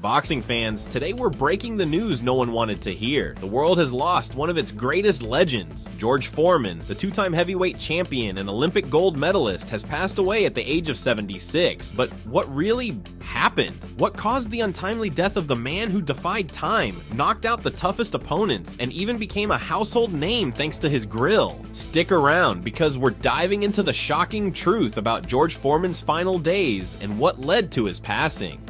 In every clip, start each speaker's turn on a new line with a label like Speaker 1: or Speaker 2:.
Speaker 1: Boxing fans, today we're breaking the news no one wanted to hear. The world has lost one of its greatest legends. George Foreman, the two-time heavyweight champion and Olympic gold medalist, has passed away at the age of 76. But what really happened? What caused the untimely death of the man who defied time, knocked out the toughest opponents, and even became a household name thanks to his grill? Stick around, because we're diving into the shocking truth about George Foreman's final days and what led to his passing.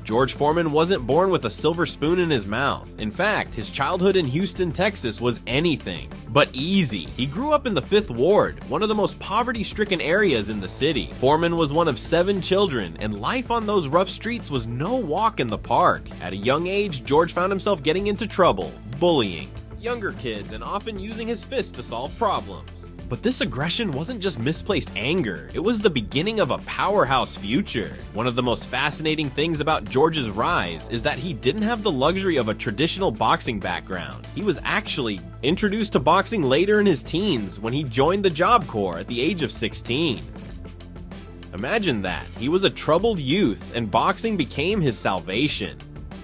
Speaker 1: George Foreman wasn't born with a silver spoon in his mouth. In fact, his childhood in Houston, Texas was anything but easy. He grew up in the 5th Ward, one of the most poverty-stricken areas in the city. Foreman was one of 7 children, and life on those rough streets was no walk in the park. At a young age, George found himself getting into trouble, bullying younger kids, and often using his fists to solve problems. But this aggression wasn't just misplaced anger, it was the beginning of a powerhouse future. One of the most fascinating things about George's rise is that he didn't have the luxury of a traditional boxing background. He was actually introduced to boxing later in his teens when he joined the Job Corps at the age of 16. Imagine that, he was a troubled youth and boxing became his salvation.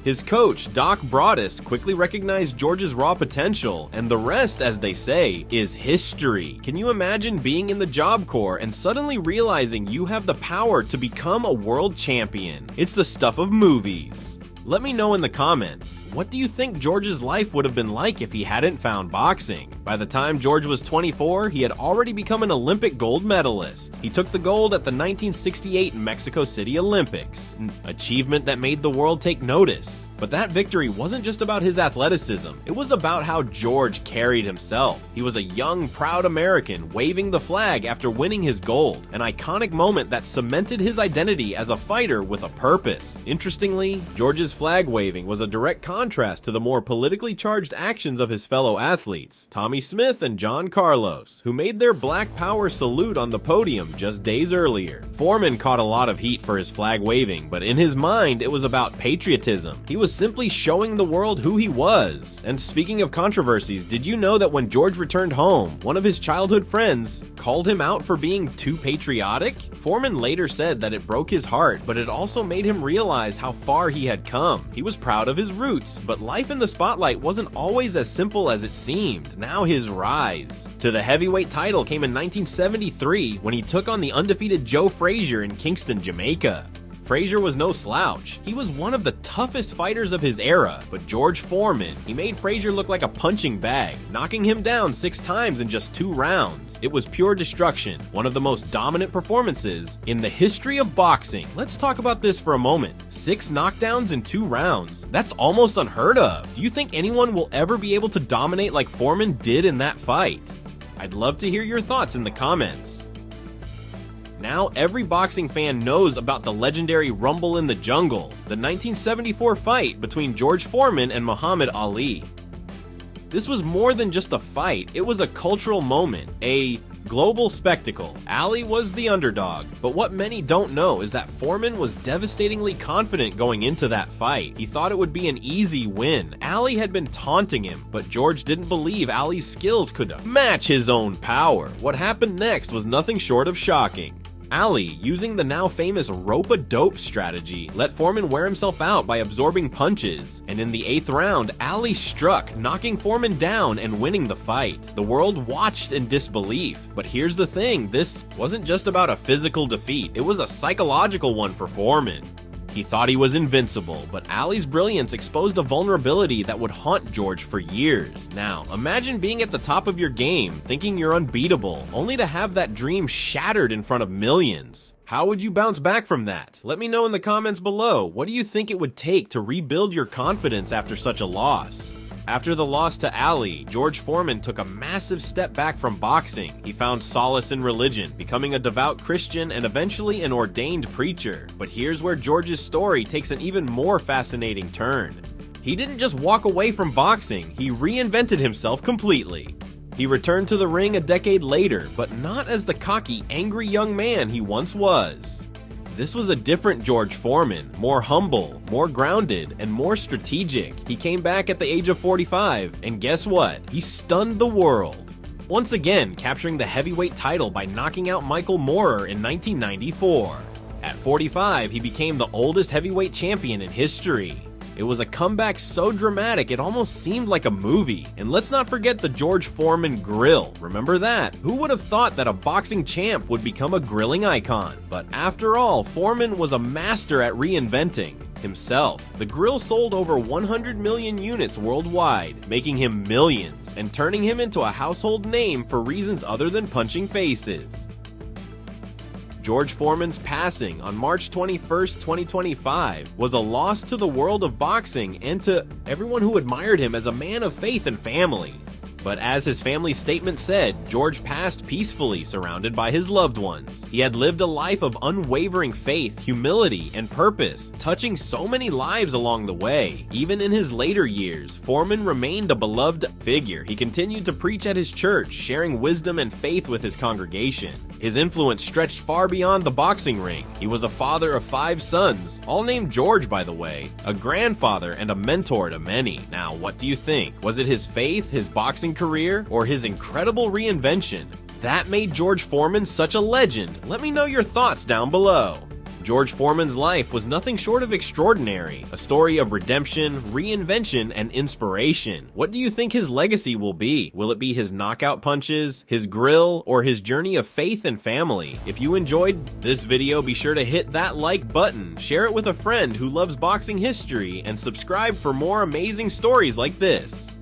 Speaker 1: His coach, Doc Broadus, quickly recognized George's raw potential, and the rest, as they say, is history. Can you imagine being in the Job Corps and suddenly realizing you have the power to become a world champion? It's the stuff of movies. Let me know in the comments, what do you think George's life would have been like if he hadn't found boxing? By the time George was 24, he had already become an Olympic gold medalist. He took the gold at the 1968 Mexico City Olympics, an achievement that made the world take notice. But that victory wasn't just about his athleticism, it was about how George carried himself. He was a young, proud American waving the flag after winning his gold, an iconic moment that cemented his identity as a fighter with a purpose. Interestingly, George's flag waving was a direct contrast to the more politically charged actions of his fellow athletes, Tommy Smith and John Carlos, who made their Black Power salute on the podium just days earlier. Foreman caught a lot of heat for his flag waving, but in his mind it was about patriotism. He was simply showing the world who he was. And speaking of controversies, did you know that when George returned home, one of his childhood friends called him out for being too patriotic? Foreman later said that it broke his heart, but it also made him realize how far he had come. He was proud of his roots, but life in the spotlight wasn't always as simple as it seemed. Now his rise to the heavyweight title came in 1973 when he took on the undefeated Joe Frazier in Kingston, Jamaica. Frazier was no slouch. He was one of the toughest fighters of his era, but George Foreman, he made Frazier look like a punching bag, knocking him down 6 times in just 2 rounds. It was pure destruction, one of the most dominant performances in the history of boxing. Let's talk about this for a moment. 6 knockdowns in 2 rounds. That's almost unheard of. Do you think anyone will ever be able to dominate like Foreman did in that fight? I'd love to hear your thoughts in the comments. Now every boxing fan knows about the legendary Rumble in the Jungle, the 1974 fight between George Foreman and Muhammad Ali. This was more than just a fight, it was a cultural moment, a global spectacle. Ali was the underdog, but what many don't know is that Foreman was devastatingly confident going into that fight. He thought it would be an easy win. Ali had been taunting him, but George didn't believe Ali's skills could match his own power. What happened next was nothing short of shocking. Ali, using the now famous rope-a-dope strategy, let Foreman wear himself out by absorbing punches, and in the 8th round, Ali struck, knocking Foreman down and winning the fight. The world watched in disbelief, but here's the thing, this wasn't just about a physical defeat, it was a psychological one for Foreman. He thought he was invincible, but Ali's brilliance exposed a vulnerability that would haunt George for years. Now, imagine being at the top of your game, thinking you're unbeatable, only to have that dream shattered in front of millions. How would you bounce back from that? Let me know in the comments below. What do you think it would take to rebuild your confidence after such a loss? After the loss to Ali, George Foreman took a massive step back from boxing. He found solace in religion, becoming a devout Christian and eventually an ordained preacher. But here's where George's story takes an even more fascinating turn. He didn't just walk away from boxing, he reinvented himself completely. He returned to the ring a decade later, but not as the cocky, angry young man he once was. This was a different George Foreman, more humble, more grounded, and more strategic. He came back at the age of 45, and guess what? He stunned the world. Once again, capturing the heavyweight title by knocking out Michael Moorer in 1994. At 45, he became the oldest heavyweight champion in history. It was a comeback so dramatic it almost seemed like a movie. And let's not forget the George Foreman grill. Remember that? Who would have thought that a boxing champ would become a grilling icon? But after all, Foreman was a master at reinventing himself. The grill sold over 100 million units worldwide, making him millions and turning him into a household name for reasons other than punching faces. George Foreman's passing on March 21st, 2025 was a loss to the world of boxing and to everyone who admired him as a man of faith and family. But as his family statement said, George passed peacefully surrounded by his loved ones. He had lived a life of unwavering faith, humility, and purpose, touching so many lives along the way. Even in his later years, Foreman remained a beloved figure. He continued to preach at his church, sharing wisdom and faith with his congregation. His influence stretched far beyond the boxing ring. He was a father of 5 sons, all named George by the way, a grandfather and a mentor to many. Now, what do you think? Was it his faith, his boxing career, or his incredible reinvention that made George Foreman such a legend? Let me know your thoughts down below. George Foreman's life was nothing short of extraordinary, a story of redemption, reinvention, and inspiration. What do you think his legacy will be? Will it be his knockout punches, his grill, or his journey of faith and family? If you enjoyed this video, be sure to hit that like button, share it with a friend who loves boxing history, and subscribe for more amazing stories like this.